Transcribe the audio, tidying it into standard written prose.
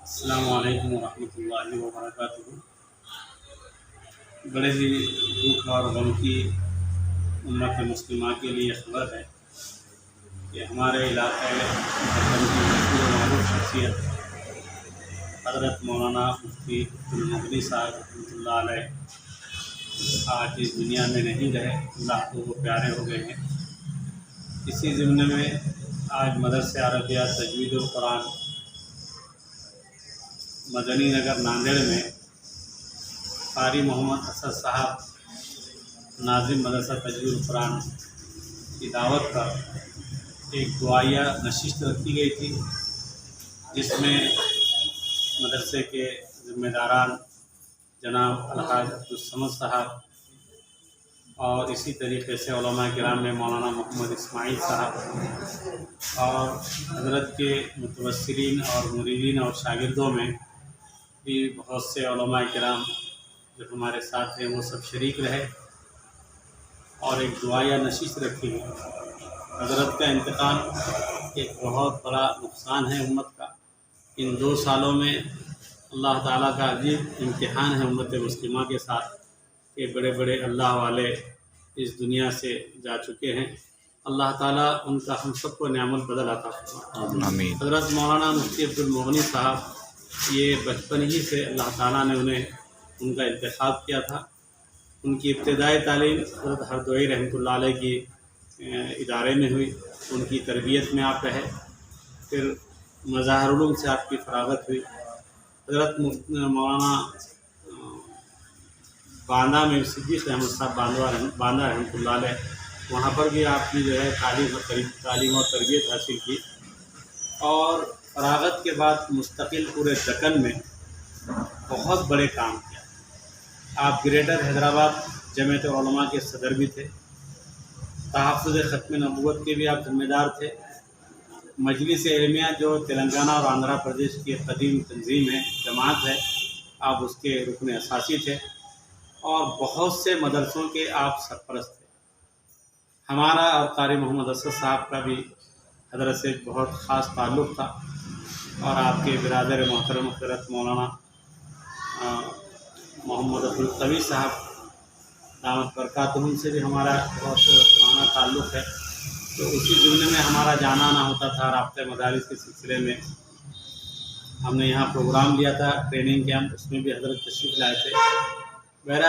السلام علیکم ورحمۃ اللہ وبرکاتہ۔ بڑے ہی دکھ اور غم کی امت مسلمہ کے لیے خبر ہے کہ ہمارے علاقے کی مشہور و معروف شخصیت حضرت مولانا مفتی عبدالمغنی صاحب رحمۃ اللہ علیہ آج اس دنیا میں نہیں رہے، اللہ کو وہ پیارے ہو گئے ہیں۔ اسی ضمن میں آج مدرسہ عربیہ تجوید القرآن مدنی نگر ناندیڑ میں قاری محمد اسد صاحب ناظم مدرسہ تجوید القرآن کی دعوت پر ایک دعائیہ نشست رکھی گئی تھی، جس میں مدرسے کے ذمہ داران جناب الحاج عبدالصمد صاحب اور اسی طریقے سے علماء کرام میں مولانا محمد اسماعیل صاحب اور حضرت کے متبصرین اور مریدین اور شاگردوں میں بھی بہت سے علماء کرام جو ہمارے ساتھ ہیں وہ سب شریک رہے اور ایک دعائیہ نشست رکھی گئی۔ حضرت کا انتقال ایک بہت بڑا نقصان ہے امت کا۔ ان 2 سالوں میں اللہ تعالیٰ کا عجیب امتحان ہے امت مسلمہ کے ساتھ کہ بڑے بڑے اللہ والے اس دنیا سے جا چکے ہیں۔ اللہ تعالیٰ ان کا ہم سب کو نعم البدل عطا فرمائے۔ آمین۔ حضرت مولانا مفتی عبدالمغنی صاحب یہ بچپن ہی سے اللہ تعالیٰ نے ان کا انتخاب کیا تھا۔ ان کی ابتدائی تعلیم حضرت ہردوئی رحمۃ اللہ علیہ کی ادارے میں ہوئی، ان کی تربیت میں آپ رہے، پھر مظاہر علوم سے آپ کی فراغت ہوئی۔ حضرت مولانا باندہ میں صدیق احمد صاحب باندہ رحمۃ اللہ علیہ، وہاں پر بھی آپ کی جو ہے تعلیم اور تربیت حاصل کی، اور فراغت کے بعد مستقل پورے دکن میں بہت بڑے کام کیا۔ آپ گریٹر حیدرآباد جمعیت علماء کے صدر بھی تھے، تحفظ ختم نبوت کے بھی آپ ذمہ دار تھے۔ مجلس علمیہ جو تلنگانہ اور آندھرا پردیش کی قدیم تنظیم ہے، جماعت ہے، آپ اس کے رکن اساسی تھے، اور بہت سے مدرسوں کے آپ سرپرست تھے۔ ہمارا اور قاری محمد اسد صاحب کا بھی حضرت سے بہت خاص تعلق تھا، اور آپ کے برادر محترم حضرت مولانا محمد عبدالقوی صاحب دامت برکاتہم سے بھی ہمارا بہت پرانا تعلق ہے۔ تو اسی ضمن میں ہمارا جانا آنا ہوتا تھا رابطہ مدارس کے سلسلے میں۔ ہم نے یہاں پروگرام لیا تھا ٹریننگ کیمپ، اس میں بھی حضرت تشریف لائے تھے۔ بہرحال